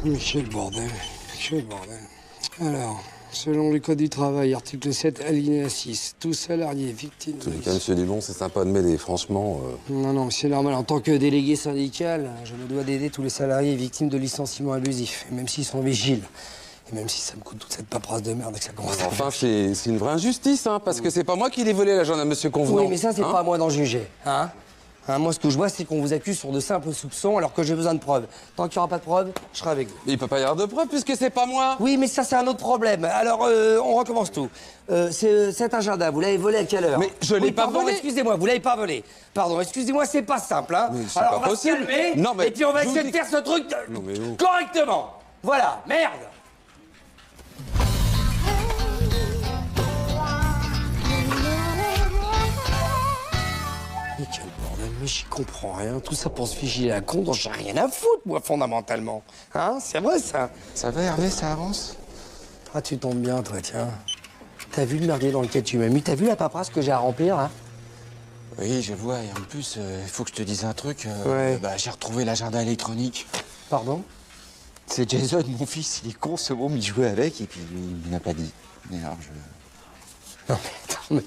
Mais quel bordel, quel bordel. Alors, selon le Code du travail, article 7, alinéa 6, tout salarié victime... En tous les cas, monsieur Dubon, c'est sympa de m'aider, franchement. Non, c'est normal. En tant que délégué syndical, je me dois d'aider tous les salariés victimes de licenciements abusifs, et même s'ils sont vigiles. Et même si ça me coûte toute cette paperasse de merde et que ça commence à... Enfin, c'est une vraie injustice, hein, parce que c'est pas moi qui l'ai volé, l'agent à monsieur Convenant. Oui, mais ça, c'est pas à moi d'en juger, hein. Moi, ce que je vois, c'est qu'on vous accuse sur de simples soupçons, alors que j'ai besoin de preuves. Tant qu'il n'y aura pas de preuves, je serai avec vous. Mais il peut pas y avoir de preuves, puisque c'est pas moi. Oui, mais ça, c'est un autre problème. Alors, on recommence tout. Cet agenda, vous l'avez volé à quelle heure? Mais je l'ai pas volé. Excusez-moi, vous l'avez pas volé. Pardon, excusez-moi, c'est pas simple, hein. Mais c'est alors, pas on va possible. se calmer, Non, mais et puis on va je vous essayer de dis- faire ce truc Non, mais oh. correctement. Voilà, merde. Mais quel bordel, mais j'y comprends rien. Tout ça pour se figer à con dont j'ai rien à foutre, moi, fondamentalement. Hein, c'est vrai, ça. Ça va, Hervé, ça avance? Ah, tu tombes bien, toi, tiens. T'as vu le merdier dans lequel tu m'as mis? T'as vu la paperasse que j'ai à remplir, là? Oui, je vois. Et en plus, il faut que je te dise un truc. Ouais. J'ai retrouvé l'agenda électronique. Pardon? C'est Jason, mon fils. Il est con, ce môme. Il jouait avec et puis il m'a pas dit. Mais alors, Non, mais attends,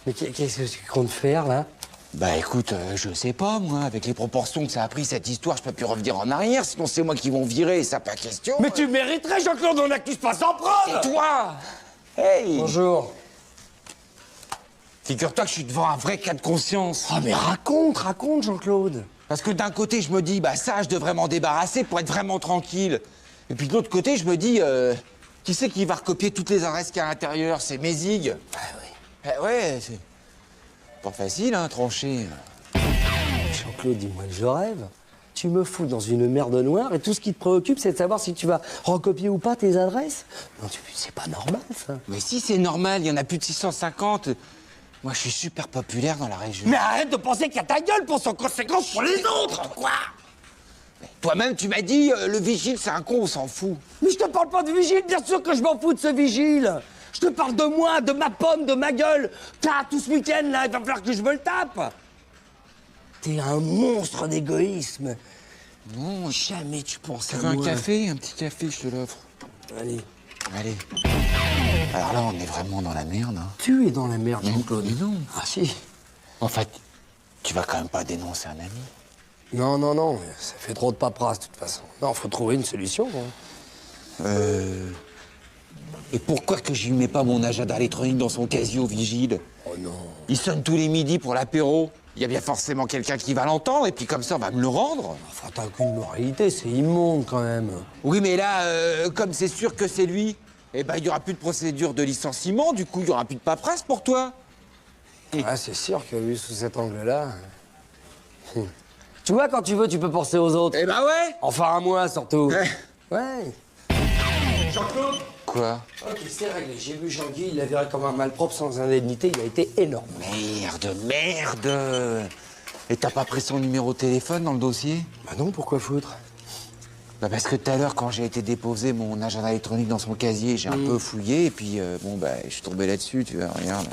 mais qu'est-ce que tu comptes faire, là? Bah écoute, je sais pas, moi. Avec les proportions que ça a pris, cette histoire, je peux plus revenir en arrière. Sinon, c'est moi qui vont virer, ça pas question. Mais tu mériterais, Jean-Claude, on n'accuse pas sans preuve! Et toi? Hey! Bonjour. Figure-toi que je suis devant un vrai cas de conscience. Ah, mais raconte, Jean-Claude. Parce que d'un côté, je me dis, bah ça, je devrais m'en débarrasser pour être vraiment tranquille. Et puis de l'autre côté, je me dis, qui c'est qui va recopier toutes les adresses qu'il y a à l'intérieur? C'est Mézig. Ah oui. Eh ouais, c'est pas facile, hein, trancher. Jean-Claude, dis-moi que je rêve. Tu me fous dans une merde noire et tout ce qui te préoccupe, c'est de savoir si tu vas recopier ou pas tes adresses. Non, c'est pas normal, ça. Mais si c'est normal, il y en a plus de 650. Moi, je suis super populaire dans la région. Mais arrête de penser qu'il y a ta gueule pour sans conséquence pour les autres! Quoi? Toi-même, tu m'as dit, le vigile, c'est un con, on s'en fout. Mais je te parle pas de vigile, bien sûr que je m'en fous de ce vigile. Je te parle de moi, de ma pomme, de ma gueule. T'as tout ce week-end, là, il va falloir que je me le tape. T'es un monstre d'égoïsme. Non, Jamais tu penses tu à veux un moi. café? Un petit café, je te l'offre. Allez. Allez. Alors là, on est vraiment dans la merde, hein. Tu es dans la merde, Jean-Claude. Mais non. Ah si. En fait, tu vas quand même pas dénoncer un ami. Non, ça fait trop de paperasse, de toute façon. Non, faut trouver une solution, hein. Et pourquoi que je lui mets pas mon agenda électronique dans son casier au vigile? Oh non. Il sonne tous les midis pour l'apéro. Il y a bien forcément quelqu'un qui va l'entendre et puis comme ça, on va me le rendre. Enfin, t'as aucune moralité, c'est immonde, quand même. Oui, mais là, comme c'est sûr que c'est lui, eh ben, il y aura plus de procédure de licenciement. Du coup, il y aura plus de paperasse pour toi. Ah, c'est sûr que vu sous cet angle-là... Tu vois, quand tu veux, tu peux penser aux autres. Eh ben ouais. Enfin, à moi, surtout. Ouais. Ouais. Jean-Claude. Quoi? Ok, c'est réglé. J'ai vu Jean-Guy, il l'a viré comme un malpropre sans indemnité. Il a été énorme. Merde. Et t'as pas pris son numéro de téléphone dans le dossier? Bah non, pourquoi foutre? Bah parce que tout à l'heure, quand j'ai été déposer mon agenda électronique dans son casier, j'ai un peu fouillé et puis, je suis tombé là-dessus, tu vois, regarde.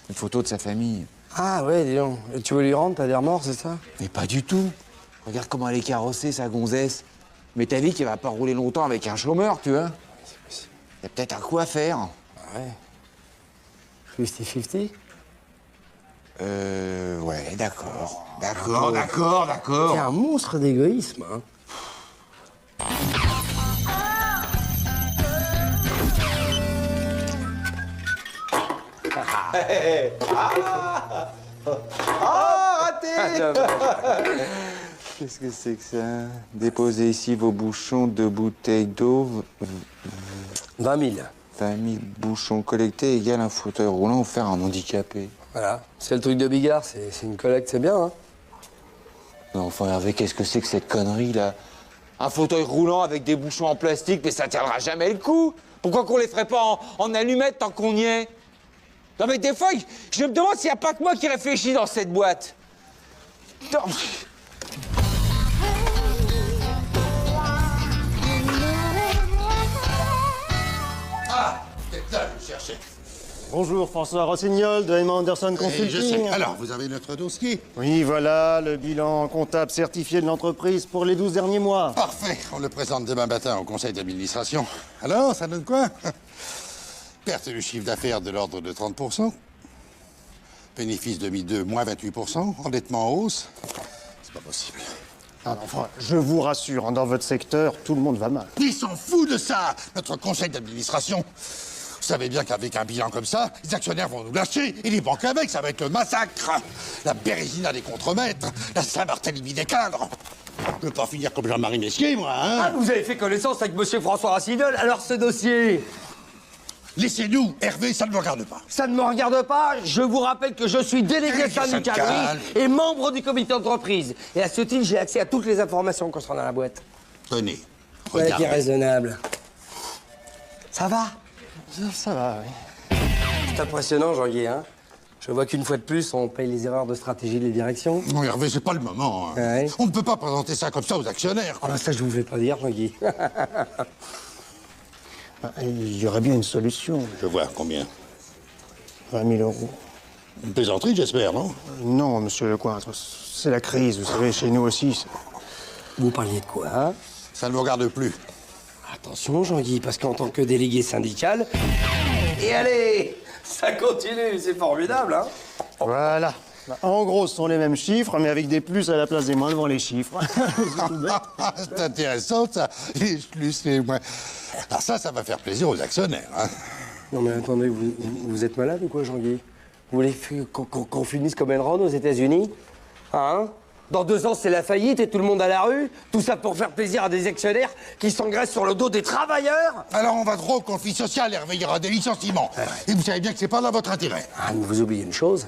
Une photo de sa famille. Ah ouais, dis donc. Et tu veux lui rendre, t'as des remords, c'est ça? Mais pas du tout. Regarde comment elle est carrossée, sa gonzesse. Mais t'as vu qu'elle va pas rouler longtemps avec un chômeur, tu vois? C'est possible. Y a peut-être un coup à faire. Ah ouais. 50-50? Ouais, d'accord. T'es un monstre d'égoïsme, hein. Qu'est-ce que c'est que ça? Déposez ici vos bouchons de bouteilles d'eau. 20 000. 20 000 bouchons collectés égale un fauteuil roulant offert à un handicapé. Voilà. C'est le truc de Bigard, c'est une collecte, c'est bien, hein. Non, enfin, Hervé, qu'est-ce que c'est que cette connerie, là? Un fauteuil roulant avec des bouchons en plastique, mais ça tiendra jamais le coup. Pourquoi qu'on les ferait pas en allumettes tant qu'on y est? Non, mais des fois, je me demande s'il n'y a pas que moi qui réfléchis dans cette boîte. Non. Ah, c'est ça que je cherchais. Bonjour, François Rossignol de Emma Anderson Je sais. Consulting. Alors, vous avez notre dossier? Oui, voilà, le bilan comptable certifié de l'entreprise pour les 12 derniers mois. Parfait. On le présente demain matin au conseil d'administration. Alors, ça donne quoi? Perte du chiffre d'affaires de l'ordre de 30%. Bénéfice 2002, moins 28%. Endettement en hausse. C'est pas possible. Ah, non, enfin, je vous rassure, hein, dans votre secteur, tout le monde va mal. Ils s'en foutent de ça, notre conseil d'administration. Vous savez bien qu'avec un bilan comme ça, les actionnaires vont nous lâcher et les banques avec, ça va être le massacre. La Bérésina des contremaîtres, la Saint-Barthélemy des cadres. Je veux pas finir comme Jean-Marie Mesquier, moi, hein? Ah, vous avez fait connaissance avec monsieur François Rassinol, alors ce dossier, Laissez-nous, Hervé, ça ne me regarde pas. ça ne me regarde pas. Je vous rappelle que je suis délégué Délégué syndical syndical. oui, et membre du comité d'entreprise. Et à ce titre, j'ai accès à toutes les informations concernant la boîte. Tenez, Voilà qui est regardez. raisonnable. Ça va? Ça va, oui. C'est impressionnant, Jean-Guy, hein? Je vois qu'une fois de plus, on paye les erreurs de stratégie de les directions. Non, Hervé, c'est pas le moment. Hein. Ouais. On ne peut pas présenter ça comme ça aux actionnaires. Ah bah ça, je vous fais pas dire, Jean-Guy. Il y aurait bien une solution. Je vois combien. 20 000 euros. Une plaisanterie, j'espère, non? Non, monsieur Lecointre, c'est la crise, vous savez, chez nous aussi. Vous parliez de quoi, hein? Ça ne me regarde plus. Attention, Jean-Guy, parce qu'en tant que délégué syndical... Et allez, ça continue, c'est formidable, hein? Voilà. En gros, ce sont les mêmes chiffres, mais avec des plus à la place des moins devant les chiffres. C'est intéressant, ça. Les plus, les moins. Alors ça va faire plaisir aux actionnaires. Hein. Non mais attendez, vous êtes malade ou quoi, Jean-Guy? Vous voulez qu'on finisse comme Enron aux États-Unis? Hein? Dans 2 ans, c'est la faillite et tout le monde à la rue? Tout ça pour faire plaisir à des actionnaires qui s'engraissent sur le dos des travailleurs? Alors on va droit au conflit social, Hervé, il y aura des licenciements. Et vous savez bien que c'est pas dans votre intérêt. Ah, mais vous oubliez une chose,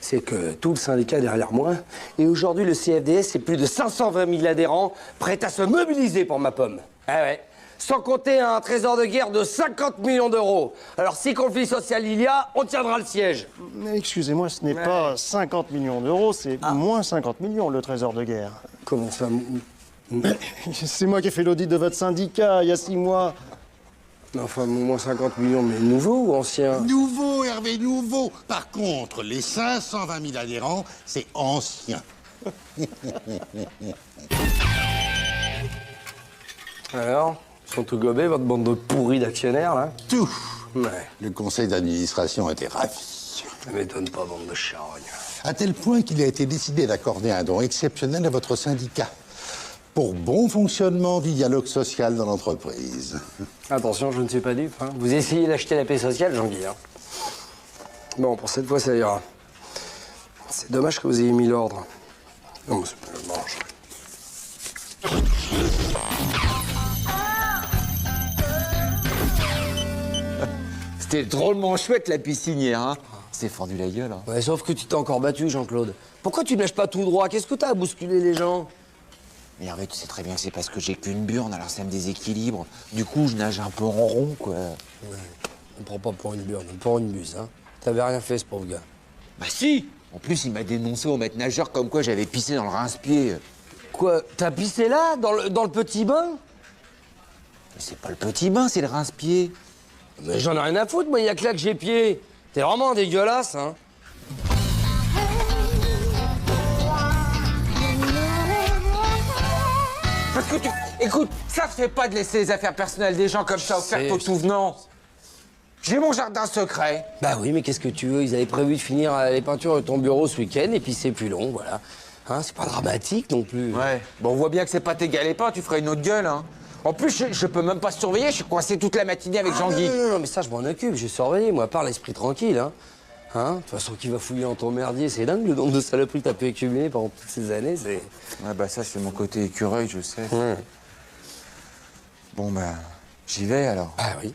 c'est que tout le syndicat est derrière moi, et aujourd'hui, le CFDS, c'est plus de 520 000 adhérents prêts à se mobiliser pour ma pomme. Ah ouais. Sans compter un trésor de guerre de 50 millions d'euros. Alors, si conflit social il y a, on tiendra le siège. Mais excusez-moi, ce n'est pas 50 millions d'euros, c'est moins 50 millions, le trésor de guerre. Comment ça? C'est moi qui ai fait l'audit de votre syndicat il y a 6 mois. Enfin, moins 50 millions, mais nouveau ou ancien? Nouveau, Hervé, nouveau. Par contre, les 520 000 adhérents, c'est ancien. Alors, ils sont tout gobés, votre bande de pourris d'actionnaires, là? Tout. Ouais, Le conseil d'administration était ravi. ça m'étonne pas, bande de charognes. À tel point qu'il a été décidé d'accorder un don exceptionnel à votre syndicat. Pour bon fonctionnement du dialogue social dans l'entreprise. Attention, je ne suis pas dupe. Hein. Vous essayez d'acheter la paix sociale, Jean-Guy. Hein. Bon, pour cette fois, ça ira. C'est dommage que vous ayez mis l'ordre. Non, mais c'est pas le mange. C'était drôlement chouette la piscinière, hein. C'est fendu la gueule, hein. Ouais, sauf que tu t'es encore battu, Jean-Claude. Pourquoi tu ne nages pas tout droit? Qu'est-ce que t'as à bousculer les gens? Mais Hervé, tu sais très bien que c'est parce que j'ai qu'une burne, alors ça me déséquilibre. Du coup, je nage un peu en rond, quoi. On prend pas pour une burne, on prend une buse, hein. T'avais rien fait, ce pauvre gars. Bah si. En plus, il m'a dénoncé au maître nageur comme quoi j'avais pissé dans le rince-pied. Quoi? T'as pissé là, dans le petit bain? Mais c'est pas le petit bain, c'est le rince-pied. Mais j'en ai rien à foutre, moi, il y a que là que j'ai pied. T'es vraiment dégueulasse, hein. Parce que tu... Écoute, ça se fait pas de laisser les affaires personnelles des gens comme ça offertes au tout venant. J'ai mon jardin secret. Bah oui, mais qu'est-ce que tu veux? Ils avaient prévu de finir les peintures de ton bureau ce week-end, et puis c'est plus long, voilà. Hein, c'est pas dramatique non plus. Ouais. Bon, on voit bien que c'est pas tes galets-pains, tu ferais une autre gueule, hein. En plus, je peux même pas surveiller, je suis coincé toute la matinée avec Jean-Guy. Non, mais ça, je m'en occupe, j'ai surveillé, moi, par l'esprit tranquille, hein. Hein? De toute façon, qui va fouiller dans ton merdier? C'est dingue le nombre de saloperies que t'as pu accumuler pendant toutes ces années, c'est... Ouais, bah ça, c'est mon côté écureuil, je sais. Ouais. Bon, bah, j'y vais alors. Ah oui.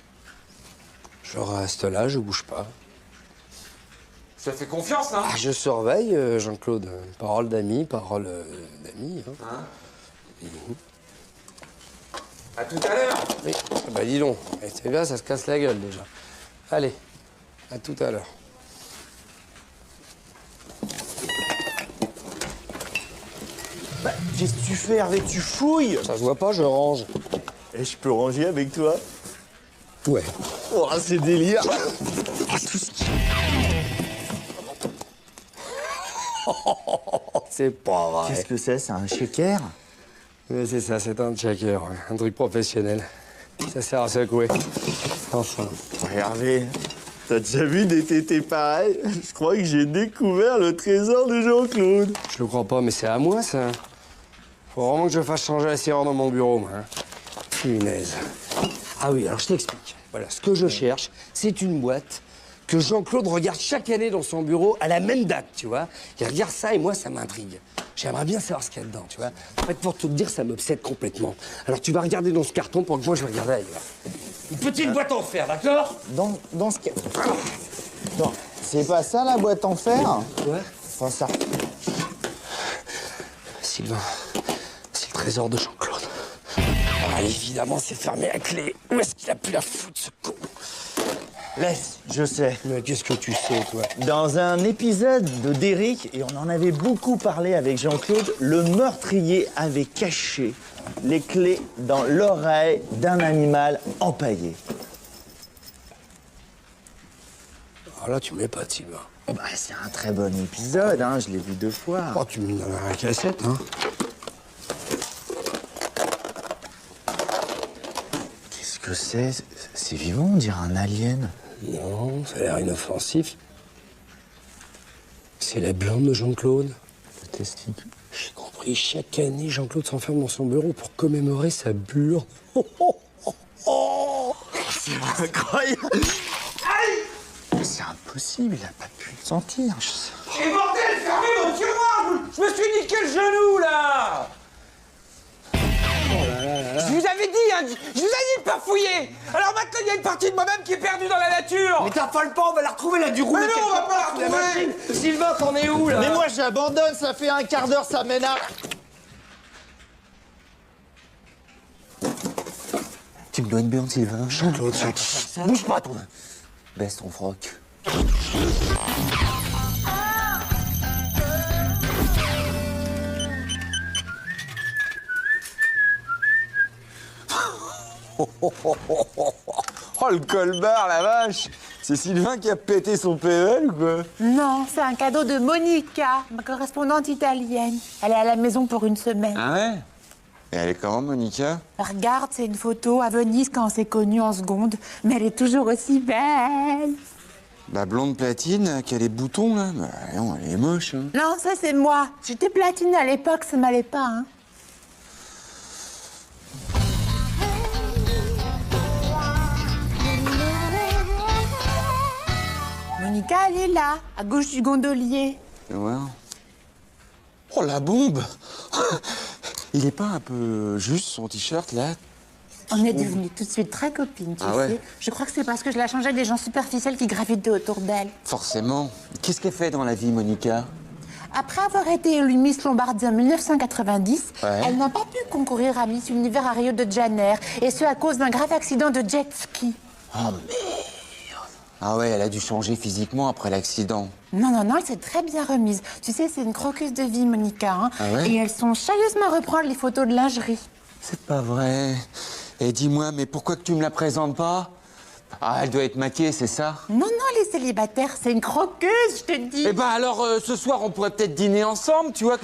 Je reste là, je bouge pas. Ça fait confiance, hein? Ah, je surveille, Jean-Claude. Parole d'ami, parole d'ami, hein. À tout à l'heure. Oui. Ah bah dis donc, c'est bien, ça se casse la gueule déjà. Allez, à tout à l'heure. Bah, qu'est-ce que tu fais, Hervé? Tu fouilles? Ça se voit pas, je range. Et je peux ranger avec toi? Ouais. Oh, c'est délire. C'est pas vrai. Qu'est-ce que c'est un shaker? Mais c'est ça, c'est un checker, ouais. Un truc professionnel. Ça sert à secouer. Enfin. Hervé, t'as déjà vu des tétés pareils? Je crois que j'ai découvert le trésor de Jean-Claude. Je le crois pas, mais c'est à moi, ça. Faut vraiment que je fasse changer la serrure dans mon bureau, moi. Hein. Punaise. Ah oui, alors je t'explique. Voilà, ce que je cherche, c'est une boîte que Jean-Claude regarde chaque année dans son bureau à la même date, tu vois. Il regarde ça et moi, ça m'intrigue. J'aimerais bien savoir ce qu'il y a dedans, tu vois. En fait, pour tout te dire, ça m'obsède complètement. Alors tu vas regarder dans ce carton pour que moi, je vais regarder ailleurs. Une petite boîte en fer, d'accord? Dans ce cas... Non, c'est pas ça la boîte en fer? Ouais. Enfin ça. Sylvain, c'est le trésor de Jean-Claude. Ah, évidemment, c'est fermé à clé. Où est-ce qu'il a pu la foutre, ce con? Laisse, je sais. Mais qu'est-ce que tu sais, toi? Dans un épisode de Derrick, et on en avait beaucoup parlé avec Jean-Claude, le meurtrier avait caché les clés dans l'oreille d'un animal empaillé. Alors là, tu m'épates, pas, Sylvain. Oh bah, c'est un très bon épisode, hein, je l'ai vu 2 fois. Oh, tu me donnes la cassette, hein? Qu'est-ce que c'est? C'est vivant, on dirait un alien. Non, ça a l'air inoffensif. C'est la blonde de Jean-Claude. Le testicule. J'ai compris, chaque année, Jean-Claude s'enferme dans son bureau pour commémorer sa bure. C'est incroyable. Aïe! C'est impossible, il a pas pu le sentir. Et bordel, fermez mon tiroir! Je me suis niqué le genou, là! Je vous avais dit, hein, je vous ai dit de pas fouiller! Alors maintenant, il y a une partie de moi-même qui est perdue dans la nature! Mais t'affole pas, on va la retrouver, là, du roue. Mais non, on va pas la retrouver! Sylvain, t'en es où, là? Mais moi j'abandonne, ça fait un quart d'heure, ça m'énerve. Tu me dois une burne, Sylvain. Jean-Claude, Bouge pas, toi! Baisse ton froc. Oh, le colbar, la vache! C'est Sylvain qui a pété son PEL ou quoi? Non, c'est un cadeau de Monica, ma correspondante italienne. Elle est à la maison pour une semaine. Ah ouais? Et elle est comment, Monica? Regarde, c'est une photo à Venise quand on s'est connus en seconde, mais elle est toujours aussi belle. La blonde platine qui a les boutons, là? Bah non, elle est moche, hein. Non, ça c'est moi. J'étais platine à l'époque, ça m'allait pas, hein. Monica, elle est là, à gauche du gondolier. Fais voir. Oh, la bombe! Il est pas un peu juste, son t-shirt, là? On est devenus tout de suite très copines, tu Ah sais. ouais. Je crois que c'est parce que je la changeais des gens superficiels qui gravitaient autour d'elle. Forcément. Qu'est-ce qu'elle fait dans la vie, Monica? Après avoir été élue Miss Lombardie en 1990, Ouais. elle n'a pas pu concourir à Miss Univers à Rio de Janeiro, et ce à cause d'un grave accident de jet ski. Ah ouais, elle a dû changer physiquement après l'accident. Non, non, non, elle s'est très bien remise. Tu sais, c'est une croqueuse de vie, Monica, hein. Ah ouais. Et elles sont sérieusement à reprendre les photos de lingerie. C'est pas vrai. Et dis-moi, mais pourquoi que tu me la présentes pas? Ah, elle doit être maquillée, c'est ça? Non, non, elle est célibataire, c'est une croqueuse, je te dis. Eh ben alors, ce soir, on pourrait peut-être dîner ensemble, tu vois,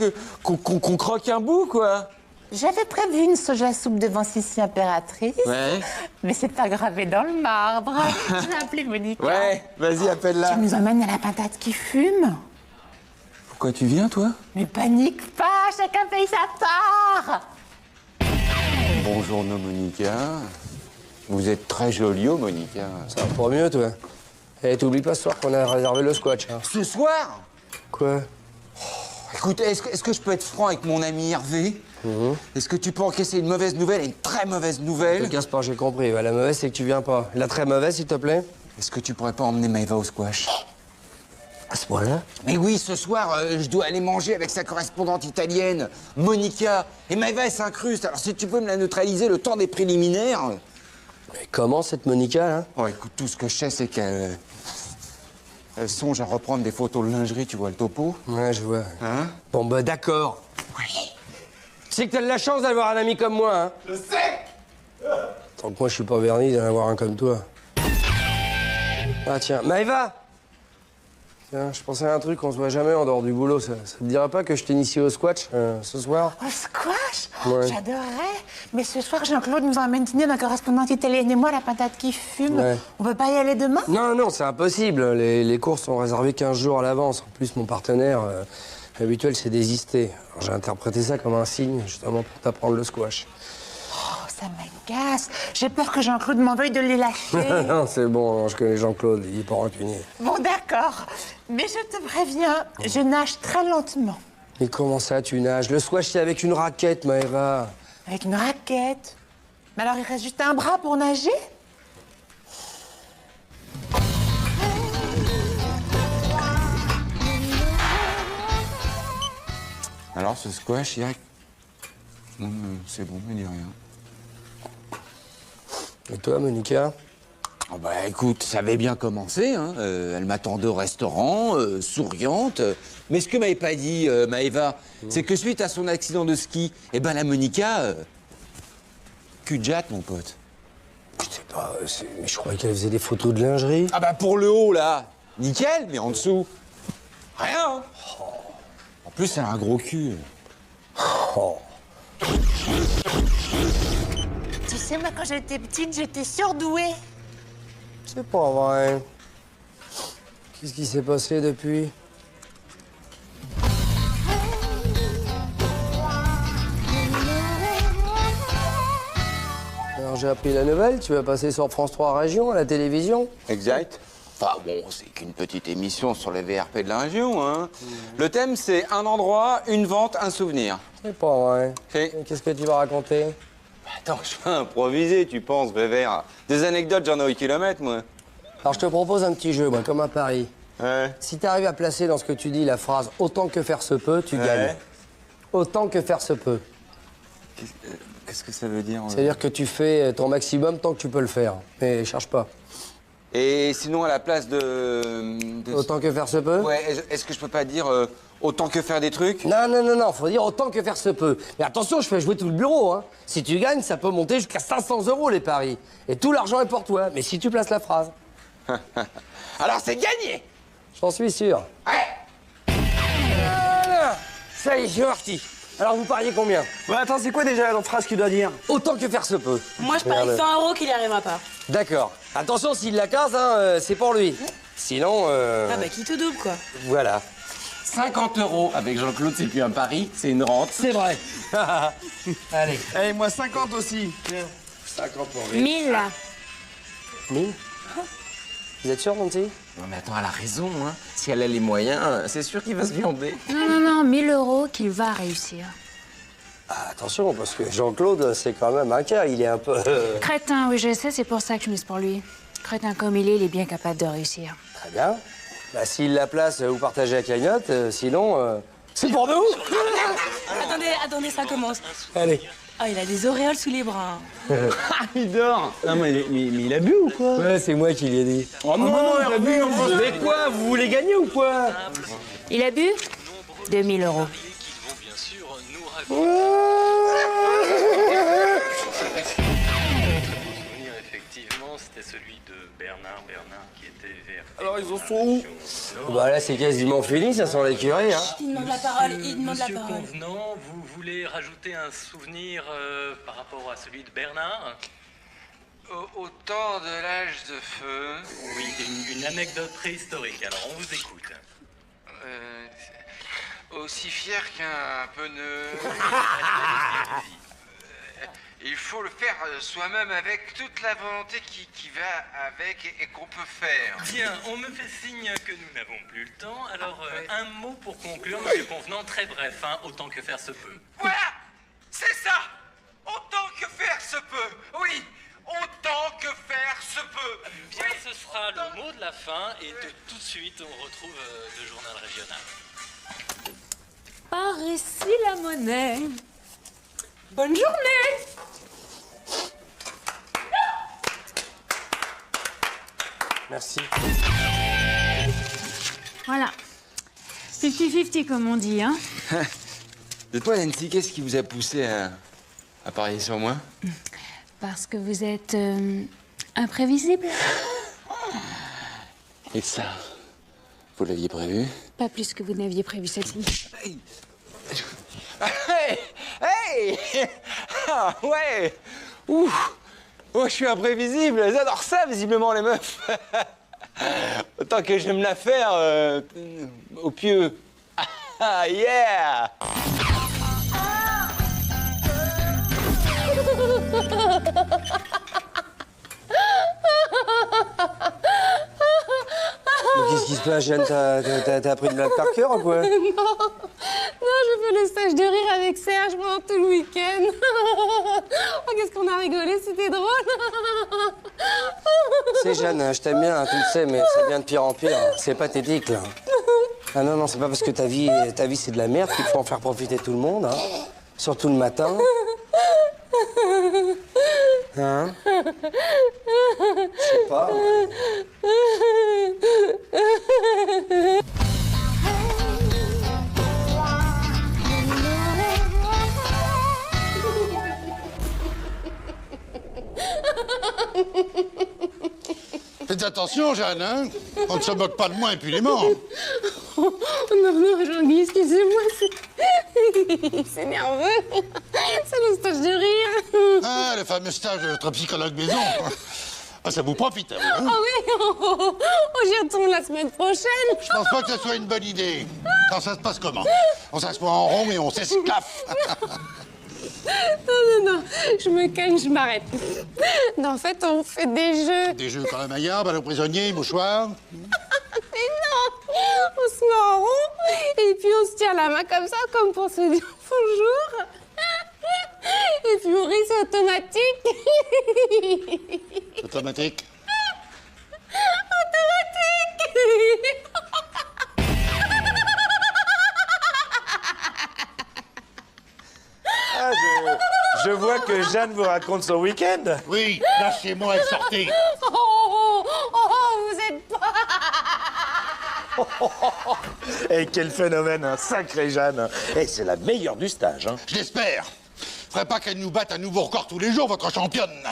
qu'on croque un bout, quoi. J'avais prévu une soja soupe devant Sissi impératrice, Ouais. mais c'est pas gravé dans le marbre. Je vais appeler Monica. Ouais, vas-y, appelle-la. Tu nous emmènes à la patate qui fume? Pourquoi tu viens, toi? Mais panique pas, chacun paye sa part. Bonjour, Monica. Vous êtes très jolie, oh, Monica. Ça va pas mieux, toi. Et t'oublies pas ce soir qu'on a réservé le squash, hein. Ce soir? Quoi? Écoute, est-ce que je peux être franc avec mon ami Hervé? Est-ce que tu peux encaisser une mauvaise nouvelle et une très mauvaise Ne nouvelle? te casse pas, j'ai compris. Ouais, la mauvaise, c'est que tu viens pas. La très mauvaise, s'il te plaît? Est-ce que tu pourrais pas emmener Maëva au squash? À ce point-là? Mais oui, ce soir, je dois aller manger avec sa correspondante italienne, Monica. Et Maëva, elle s'incruste. Alors, si tu peux me la neutraliser le temps des préliminaires. Mais comment, cette Monica, là? Oh, écoute, tout ce que je sais, c'est qu'elle elle songe à reprendre des photos de lingerie, tu vois le topo? Ouais, je vois. Hein? Bon, bah, d'accord. Oui. Tu sais que t'as de la chance d'avoir un ami comme moi, hein? Je sais! Tant que moi, je suis pas verni d'en avoir un comme toi. Ah tiens, Maëva! Tiens, je pensais à un truc, on se voit jamais en dehors du boulot. Ça te dirait pas que je t'initie au squash ce soir? Au squash? Ouais. J'adorerais. Mais ce soir, Jean-Claude nous emmène dîner la correspondante italienne et moi, la patate qui fume. Ouais. On peut pas y aller demain? Non, c'est impossible. Les courses sont réservées 15 jours à l'avance. En plus, mon partenaire habituel, c'est désisté. Alors, j'ai interprété ça comme un signe, justement, pour t'apprendre le squash. Oh, ça m'agace. J'ai peur que Jean-Claude m'en veuille de les lâcher. Non, c'est bon, je connais Jean-Claude, il est pas rancunier. Bon, d'accord. Mais je te préviens, je nage très lentement. Mais comment ça, tu nages? Le squash, c'est avec une raquette, Maëva. Avec une raquette. Mais alors, il reste juste un bras pour nager? Alors, ce squash, Eric? Non, c'est bon, me dis rien. Et toi, Monica? Oh bah écoute, ça avait bien commencé, hein. Elle m'attendait au restaurant, souriante. Mais ce que m'avait pas dit Maëva, c'est que suite à son accident de ski, eh ben la Monica, cul de jatte, mon pote. Je sais pas, mais je croyais qu'elle faisait des photos de lingerie. Ah bah pour le haut, là, nickel, mais en dessous, rien. En plus, elle a un gros cul. Oh. Tu sais, moi, quand j'étais petite, j'étais surdouée. C'est pas vrai. Qu'est-ce qui s'est passé depuis? Alors j'ai appris la nouvelle, tu vas passer sur France 3 Région à la télévision. Exact. Enfin bon, c'est qu'une petite émission sur les VRP de la région, hein. Le thème, c'est un endroit, une vente, un souvenir. C'est pas vrai. Si. Et qu'est-ce que tu vas raconter? Attends, je vais improviser, tu penses, Vévère. Des anecdotes, j'en ai au kilomètre, moi. Alors je te propose un petit jeu, moi, comme à Paris. Ouais. Si tu arrives à placer dans ce que tu dis la phrase « autant que faire se peut », tu gagnes. Autant que faire se peut. Qu'est-ce que ça veut dire C'est-à-dire que tu fais ton maximum tant que tu peux le faire. Mais cherche pas. Et sinon, à la place de... Autant que faire se peut? Ouais, est-ce que je peux pas dire autant que faire des trucs? Non, faut dire autant que faire se peut. Mais attention, je fais jouer tout le bureau, hein. Si tu gagnes, ça peut monter jusqu'à 500 € les paris. Et tout l'argent est pour toi. Mais si tu places la phrase, Alors, c'est gagné! j'en suis sûr. Ouais. Voilà. Ça y est, je suis parti. Alors, vous pariez combien? Ouais, attends, c'est quoi déjà la phrase qu'il doit dire? Autant que faire se peut. Moi, je parie Merde. 100 € qu'il n'y arrivera pas. D'accord. Attention, s'il la casse, hein, c'est pour lui. Sinon, Ah bah, qui te double, quoi. voilà. 50 € avec Jean-Claude, c'est plus un pari, c'est une rente. C'est vrai. Allez. Allez, moi 50 aussi. 50 pour lui. 1000, là. 1000. Vous êtes sûr, mon petit? Non mais attends, elle a raison, hein. Si elle a les moyens, c'est sûr qu'il va se viander. Non, 1000 € qu'il va réussir. Ah, attention, parce que Jean-Claude, c'est quand même un cas. Il est un peu... Crétin, oui, je sais, c'est pour ça que je mise pour lui. Crétin comme il est bien capable de réussir. Très bien. Bah, s'il la place, vous partagez la cagnotte. Sinon, c'est pour nous. Attendez, ça commence. Allez. Ah, il a des auréoles sous les bras. Il dort. Non, mais il a bu ou quoi? Ouais, c'est moi qui l'ai dit. Oh non, il a bu. Mais quoi? Vous voulez gagner ou quoi? Il a bu 2000 €. Effectivement, c'était celui de Bernard qui était vers... Alors, ils en sont où? Bah là, c'est quasiment fini, ça sent les curés, hein. Il demande la parole, il demande la Monsieur parole. Convenant, vous voulez rajouter un souvenir par rapport à celui de Bernard? Au temps de l'âge de feu, Oui, une anecdote préhistorique, alors on vous écoute. aussi fier qu'un pneu. Il faut le faire soi-même avec toute la volonté qui va avec et qu'on peut faire. Bien, on me fait signe que nous n'avons plus le temps, alors un mot pour conclure, monsieur Convenant, très bref, hein, autant que faire se peut. Voilà, c'est ça. Autant que faire se peut. Oui, autant que faire se peut. Bien, ce sera le mot de la fin, et tout de suite, on retrouve le journal régional. Par ici la monnaie. Bonne journée. Merci. Voilà. 50-50 comme on dit, hein. De toi, Nancy, qu'est-ce qui vous a poussé à parier sur moi? Parce que vous êtes imprévisible. Et ça, vous l'aviez prévu? Pas plus que vous n'aviez prévu celle-ci. Hey! Hey! Ah, ouais! Ouh! Oh, je suis imprévisible. Elles adorent ça, visiblement, les meufs. Autant que j'aime la faire au pieu. Ah, yeah! Qu'est-ce qui se passe, Jeanne? T'as appris de blague par cœur ou quoi? Non, je fais le stage de rire avec Serge pendant tout le week-end. Oh, qu'est-ce qu'on a rigolé, c'était drôle. Tu sais, Jeanne, je t'aime bien, tu le sais, mais ça devient de pire en pire. C'est pathétique, là. Ah non, non, c'est pas parce que ta vie c'est de la merde qu'il faut en faire profiter tout le monde, hein. Surtout le matin. Hein? Je sais pas. Faites attention, Jeanne, hein? On ne se moque pas de moi impunément. Oh, non, non, Jean-Guy, excusez-moi, c'est nerveux. C'est le stage de rire. Ah, le fameux stage de notre psychologue maison. Ah, ça vous profite, hein? Ah oui, oh, j'y retourne la semaine prochaine. Je pense pas que ce soit une bonne idée. Alors, ça se passe comment? On s'assoit en rond et on s'esclaffe. Non, non, non, je me calme, je m'arrête. Non, en fait, on fait des jeux. Des jeux comme la maillard, ballon prisonnier, mouchoir. Mais non, on se met en rond et puis on se tient la main comme ça, comme pour se dire bonjour. Et puis on rit, c'est automatique. Automatique. Automatique. Ah, je vois que Jeanne vous raconte son week-end. Oui, lâchez-moi et sortez. Vous êtes pas... Et quel phénomène, hein. Sacré Jeanne. Et c'est la meilleure du stage, hein. Je l'espère. Faudrait pas qu'elle nous batte un nouveau record tous les jours, votre championne.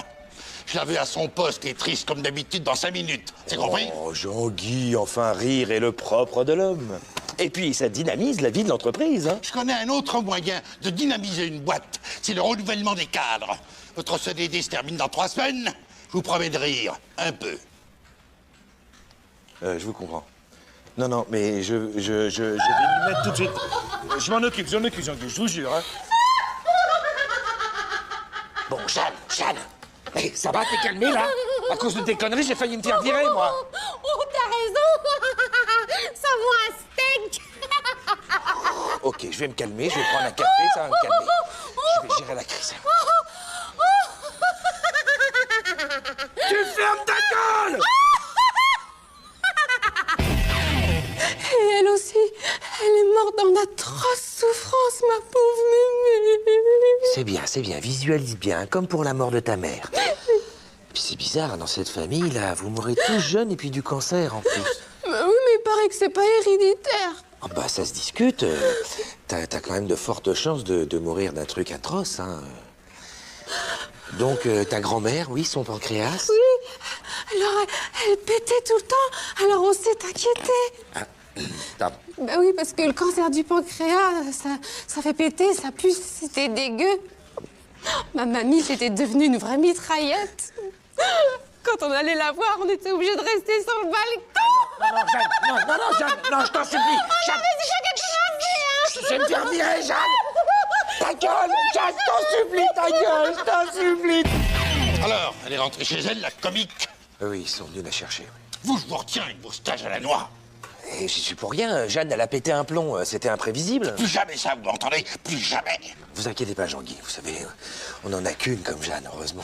Je l'avais à son poste et triste comme d'habitude dans 5 minutes. C'est compris? Oh, Jean-Guy, enfin, rire est le propre de l'homme. Et puis, ça dynamise la vie de l'entreprise, hein. Je connais un autre moyen de dynamiser une boîte. C'est le renouvellement des cadres. Votre CDD se termine dans 3 semaines. Je vous promets de rire. Un peu. Je vous comprends. Non, non, mais je vais m'y mettre tout de suite. Je m'en occupe, Jean-Guy, je vous jure, hein. Bon, Jeanne, hey, ça va, t'es calmée, là? À cause de tes conneries, j'ai failli me faire virer, moi. Oh, t'as raison. Ça vaut un steak. Ok, je vais me calmer, je vais prendre un café, ça va me calmer. Je vais gérer la crise. Tu fermes ta gueule! Et elle aussi, elle est morte dans d'atroces souffrances, ma pauvre mémé. C'est bien, visualise bien, comme pour la mort de ta mère. Puis c'est bizarre, dans cette famille, là, vous mourrez tous jeunes et puis du cancer, en plus. Bah oui, mais il paraît que c'est pas héréditaire. Ah bah, ça se discute. T'as quand même de fortes chances de mourir d'un truc atroce, hein. Donc, ta grand-mère, oui, son pancréas? Oui, alors elle pétait tout le temps, alors on s'est inquiété. T'as- Bah oui, parce que le cancer du pancréas, ça fait péter, ça pue, c'était dégueu. Ma mamie, c'était devenue une vraie mitraillette. Quand on allait la voir, on était obligé de rester sur le balcon. Non, Jeanne, non, je t'en supplie. Jeanne, je vais me faire virer, Jeanne. Ta gueule, Jeanne, je t'en supplie, ta gueule, je t'en supplie. Alors, elle est rentrée chez elle, la comique. Oui, ils sont venus la chercher. Vous, je vous retiens avec vos stages à la noix. Et j'y suis pour rien, Jeanne, elle a pété un plomb, c'était imprévisible. Plus jamais ça, vous m'entendez? Plus jamais. Vous inquiétez pas, Jean-Guy, vous savez, on en a qu'une comme Jeanne, heureusement.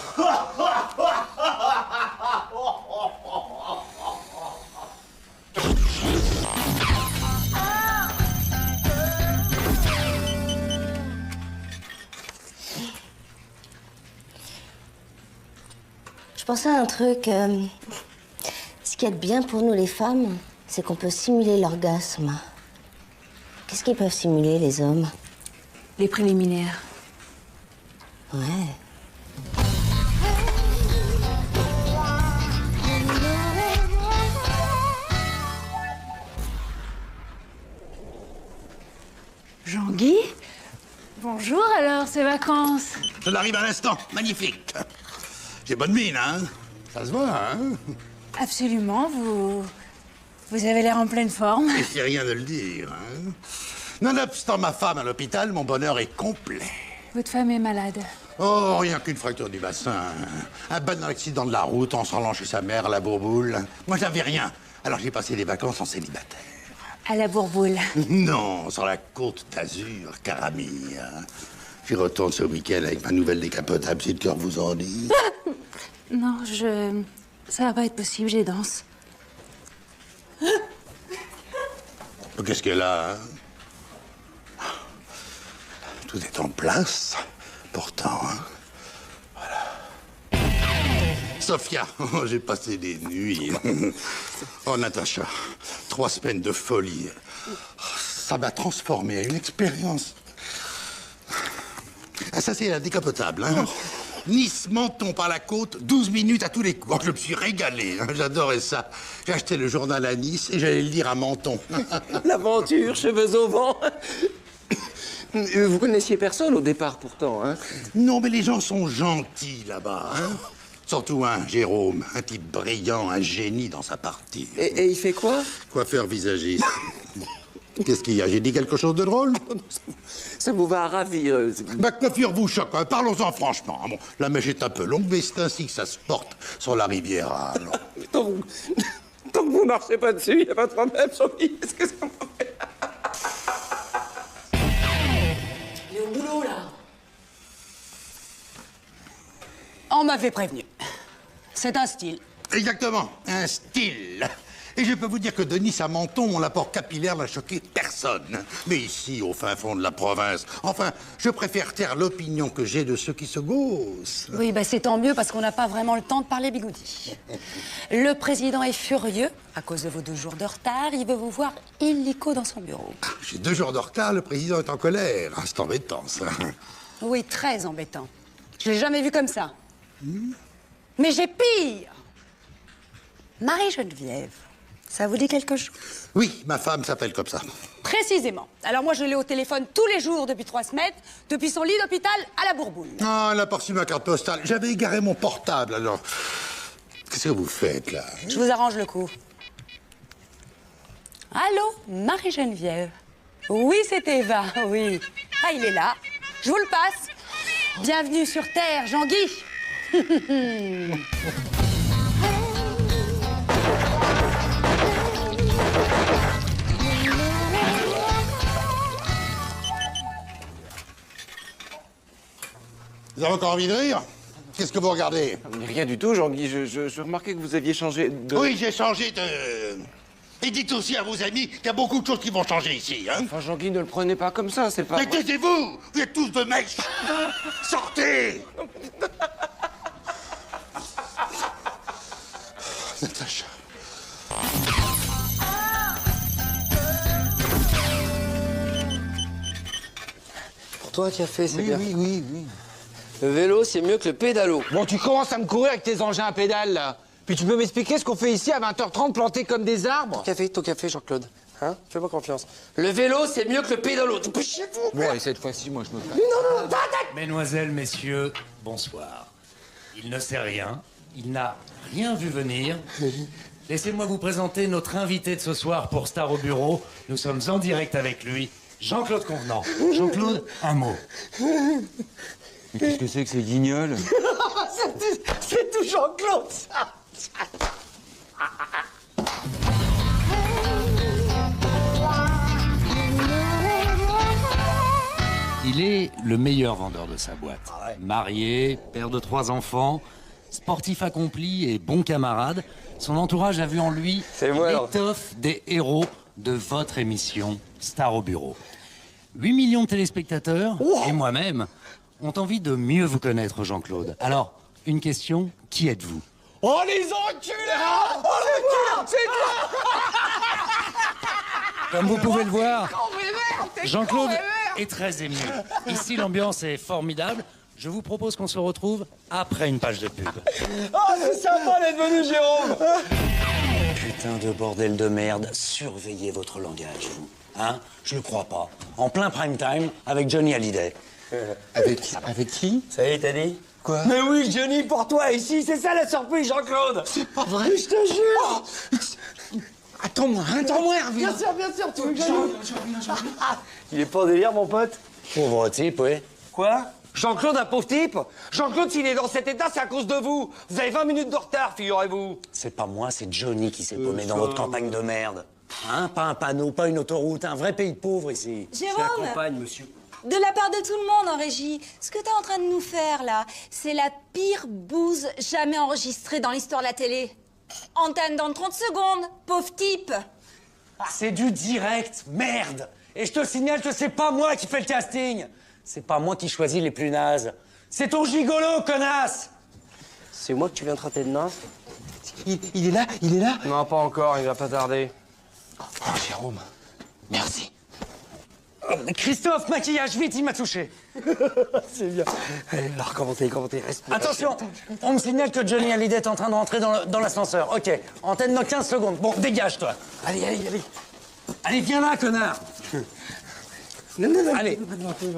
Je pensais à un truc. Ce qui est bien pour nous les femmes, c'est qu'on peut simuler l'orgasme. Qu'est-ce qu'ils peuvent simuler, les hommes? Les préliminaires. Ouais. alors, ces vacances? Ça arrive à l'instant. Magnifique. J'ai bonne mine, hein? Ça se voit, hein? Absolument, vous avez l'air en pleine forme. Et c'est rien de le dire, hein? Nonobstant ma femme à l'hôpital, mon bonheur est complet. Votre femme est malade. Oh, rien qu'une fracture du bassin. Un bon accident de la route en se rendant chez sa mère à la Bourboule. Moi, j'avais rien. Alors j'ai passé les vacances en célibataire. À la Bourboule. Non, sur la côte d'Azur, Caramille. J'y retourne ce week-end avec ma nouvelle décapotable, si le cœur vous en dit. Non, ça va pas être possible, j'ai danse. Qu'est-ce qu'elle a, hein? Tout est en place, pourtant, hein? Voilà. Sophia, oh, j'ai passé des nuits. Oh, Natacha, 3 semaines de folie. Ça m'a transformé, une expérience. Ah, ça, c'est la décapotable, hein? Nice-Menton par la côte, 12 minutes à tous les coups. Oh, je me suis régalé, hein, j'adorais ça. J'ai acheté le journal à Nice et j'allais le lire à Menton. L'aventure, cheveux au vent. Vous connaissiez personne au départ, pourtant, hein? Non, mais les gens sont gentils là-bas, hein? Surtout un, Jérôme, un type brillant, un génie dans sa partie. Et il fait quoi? Coiffeur visagiste. Qu'est-ce qu'il y a? J'ai dit quelque chose de drôle? Ça vous va ravir. Ma coiffure vous choque, hein? Parlons-en franchement. Bon, la mèche est un peu longue, mais c'est ainsi que ça se porte sur la Riviera. Tant que vous marchez pas dessus, il n'y a pas de problème, Jean-Guy. Qu'est-ce que ça m'en fait? Il est au boulot, là. On m'avait prévenu. C'est un style. Exactement, un style. Et je peux vous dire que de Nice à Menton, mon apport capillaire n'a choqué personne. Mais ici, au fin fond de la province, enfin, je préfère taire l'opinion que j'ai de ceux qui se gaussent. Oui, bah c'est tant mieux parce qu'on n'a pas vraiment le temps de parler bigoudi. Le président est furieux à cause de vos 2 jours de retard. Il veut vous voir illico dans son bureau. J'ai 2 jours de retard, le président est en colère. Ah, c'est embêtant, ça. Oui, très embêtant. Je l'ai jamais vu comme ça. Mais j'ai pire. Marie-Geneviève, ça vous dit quelque chose? Oui, ma femme s'appelle comme ça. Précisément. Alors moi, je l'ai au téléphone tous les jours depuis 3 semaines, depuis son lit d'hôpital à la Bourboule. Ah, elle a pas reçu ma carte postale. J'avais égaré mon portable, alors... Qu'est-ce que vous faites, là? Je vous arrange le coup. Allô, Marie-Geneviève? Oui, c'est Eva, oui. Ah, il est là. Je vous le passe. Bienvenue sur Terre, Jean-Guy. Vous avez encore envie de rire? Qu'est-ce que vous regardez? Rien du tout, Jean-Guy. Je remarquais que vous aviez changé de... Oui, j'ai changé de... Et dites aussi à vos amis qu'il y a beaucoup de choses qui vont changer ici, hein? Enfin, Jean-Guy, ne le prenez pas comme ça, c'est pas... Mais taisez-vous! Vous êtes tous de mèche! Sortez! Natacha. Pour toi, café, c'est bien. Oui. Le vélo, c'est mieux que le pédalo. Bon, tu commences à me courir avec tes engins à pédale, là. Puis tu peux m'expliquer ce qu'on fait ici à 20h30 plantés comme des arbres? Ton café, Jean-Claude. Hein? Fais-moi confiance. Le vélo, c'est mieux que le pédalo. Dépêchez-vous. Bon, et cette fois-ci, moi, je me fais. Non, Mesdemoiselles, messieurs, bonsoir. Il ne sait rien, il n'a rien vu venir. Laissez-moi vous présenter notre invité de ce soir pour Star au bureau. Nous sommes en direct avec lui, Jean-Claude Convenant. Jean-Claude, un mot. Mais qu'est-ce que c'est que ces guignols? c'est tout Jean-Claude, ça. Il est le meilleur vendeur de sa boîte. Marié, père de 3 enfants, sportif accompli et bon camarade, son entourage a vu en lui l'étoffe des héros de votre émission Star au bureau. 8 millions de téléspectateurs et moi-même ont envie de mieux vous connaître, Jean-Claude. Alors, une question, qui êtes-vous? Oh, les enculés! Oh, c'est toi! Comme vous pouvez le voir, Jean-Claude est très ému. Ici, l'ambiance est formidable. Je vous propose qu'on se retrouve après une page de pub. Oh, c'est sympa d'être venu, Jérôme! Putain de bordel de merde, surveillez votre langage, vous. Hein? Je le crois pas. En plein prime time, avec Johnny Hallyday. Avec qui? Ça y est, t'as dit? Quoi? Mais oui, Johnny, pour toi, ici, c'est ça la surprise, Jean-Claude. C'est pas vrai. Je te jure. Attends-moi, Hervé. Bien sûr, tu veux que j'arrive? Il est pas en délire, mon pote? Pauvre type, oui. Quoi? Jean-Claude, un pauvre type? Jean-Claude, s'il est dans cet état, c'est à cause de vous. Vous avez 20 minutes de retard, figurez-vous. C'est pas moi, c'est Johnny qui s'est paumé dans votre campagne de merde. Hein, pas un panneau, pas une autoroute, un vrai pays de pauvres ici. Jérôme, Campagne, monsieur. de la part de tout le monde en régie, ce que t'es en train de nous faire là, c'est la pire bouse jamais enregistrée dans l'histoire de la télé. Antenne dans 30 secondes, pauvre type. C'est du direct, merde. Et je te signale que c'est pas moi qui fais le casting. C'est pas moi qui choisis les plus nazes. C'est ton gigolo, connasse. C'est moi que tu viens traiter de naze? Il est là? Non, pas encore, il va pas tarder. Oh, Jérôme, merci. Christophe, maquillage, vite, il m'a touché. C'est bien. Allez, alors, commentez, respire. Attention, on me signale que Johnny Hallyday est en train de rentrer dans l'ascenseur. Ok, antenne dans 15 secondes. Bon, dégage, toi. Allez. Allez, viens là, connard. Non. Allez.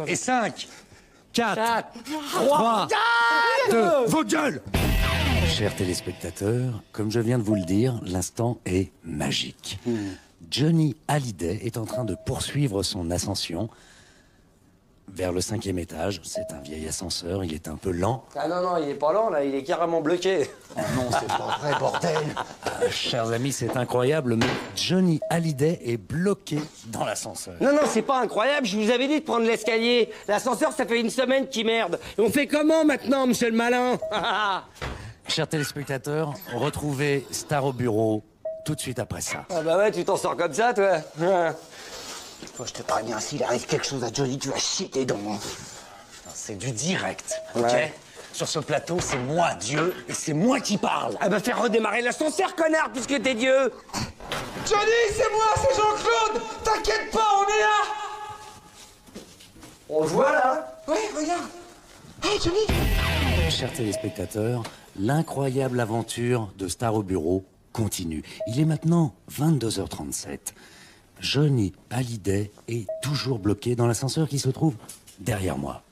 Et 5, 4, 3, 2, vos gueules. Chers téléspectateurs, comme je viens de vous le dire, l'instant est magique. Johnny Hallyday est en train de poursuivre son ascension vers le 5e étage. C'est un vieil ascenseur, il est un peu lent. Ah non, il est pas lent, là, il est carrément bloqué. Oh non, c'est pas vrai, bordel. Chers amis, c'est incroyable, mais Johnny Hallyday est bloqué dans l'ascenseur. Non, c'est pas incroyable, je vous avais dit de prendre l'escalier. L'ascenseur, ça fait une semaine qu'il merde. Et on fait comment maintenant, monsieur le malin? Chers téléspectateurs, retrouvez Star au bureau tout de suite après ça. Ah bah ouais, tu t'en sors comme ça, toi. Toi, je te parle bien, s'il arrive quelque chose à Johnny, tu vas chier tes dents. C'est du direct, ok? Ouais. Sur ce plateau, c'est moi, Dieu, et c'est moi qui parle. Ah bah fais redémarrer l'ascenseur, connard, puisque t'es Dieu. Johnny, c'est moi, c'est Jean-Claude. T'inquiète pas, on est là. On le voit, là? Ouais, regarde. Hey, Johnny. Chers téléspectateurs, l'incroyable aventure de Star au bureau continue. Il est maintenant 22h37. Johnny Hallyday est toujours bloqué dans l'ascenseur qui se trouve derrière moi.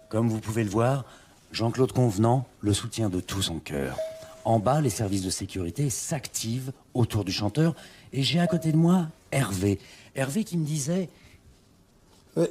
Comme vous pouvez le voir, Jean-Claude Convenant le soutient de tout son cœur. En bas, les services de sécurité s'activent autour du chanteur et j'ai à côté de moi Hervé. Hervé qui me disait...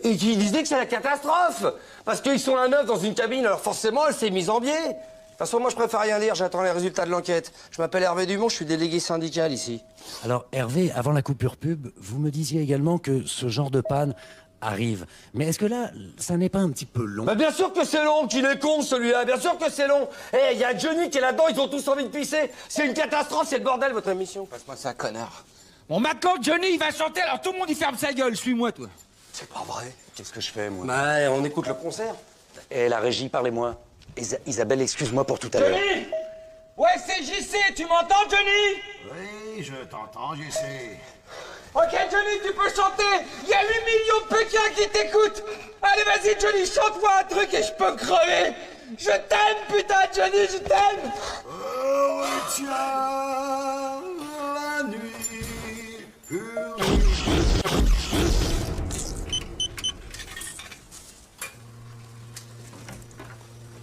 Et qui disait que c'est la catastrophe. Parce qu'ils sont à 9 dans une cabine, alors forcément, elle s'est mise en biais. De toute façon, moi, je préfère rien dire, j'attends les résultats de l'enquête. Je m'appelle Hervé Dumont, je suis délégué syndical ici. Alors Hervé, avant la coupure pub, vous me disiez également que ce genre de panne arrive. Mais est-ce que là, ça n'est pas un petit peu long? Bah bien sûr que c'est long, qu'il est con celui-là, bien sûr que c'est long. Eh, il y a Johnny qui est là-dedans, ils ont tous envie de pisser. C'est une catastrophe, c'est le bordel votre émission. Passe-moi ça, connard. Bon, maintenant, Johnny, il va chanter, alors tout le monde, il ferme sa gueule. Suis-moi, toi. C'est pas vrai. Qu'est-ce que je fais, moi? Bah, on écoute le concert. Eh, la régie, parlez-moi. Isabelle, excuse-moi pour tout à l'heure. Johnny! Ouais, c'est JC, tu m'entends, Johnny? Oui, je t'entends, j'essaie. Ok, Johnny, tu peux chanter. Il y a 8 millions de Pékins qui t'écoutent. Allez, vas-y, Johnny, chante-moi un truc et je peux crever. Je t'aime, putain, Johnny, je t'aime. Oh, tiens, la nuit.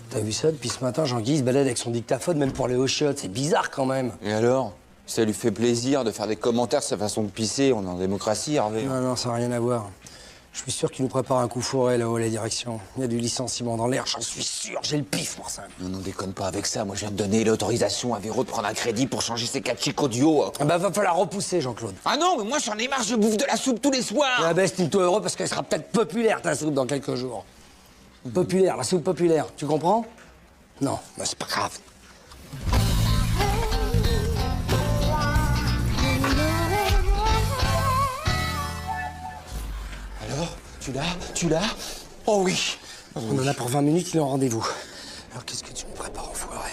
T'as vu ça? Depuis ce matin, Jean-Guy se balade avec son dictaphone, même pour les hauts shots. C'est bizarre quand même. Et alors? Ça lui fait plaisir de faire des commentaires sur sa façon de pisser. On est en démocratie, Hervé. Non, ça n'a rien à voir. Je suis sûr qu'il nous prépare un coup fourré là-haut à la direction. Il y a du licenciement dans l'air, j'en suis sûr. J'ai le pif pour ça. Non, déconne pas avec ça. Moi, je viens de donner l'autorisation à Véro de prendre un crédit pour changer ses 4 chics audio. Ah bah, va falloir repousser, Jean-Claude. Ah non, mais moi, j'en ai marre, je bouffe de la soupe tous les soirs. Ah bah, estime-toi heureux parce qu'elle sera peut-être populaire, ta soupe, dans quelques jours. Populaire, la soupe populaire, tu comprends? Non, mais c'est pas grave. Alors, tu l'as? Oh oui. On en a pour 20 minutes, il est en rendez-vous. Alors qu'est-ce que tu me prépares, enfoiré?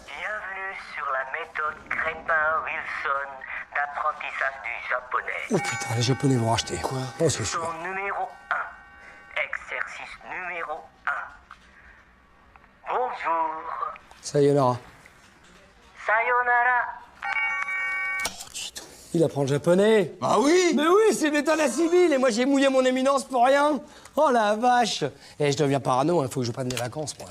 Bienvenue sur la méthode Crépin-Wilson d'apprentissage du japonais. Oh putain, les Japonais vont racheter. Quoi? Oh, c'est sûr. Leçon numéro 1. Exercice numéro 1. Bonjour. Sayonara. Sayonara. Il apprend le japonais. Ah oui? Mais oui, c'est méthode à civil et moi j'ai mouillé mon éminence pour rien. Oh la vache. Et je deviens parano, il faut que je prenne des vacances, moi.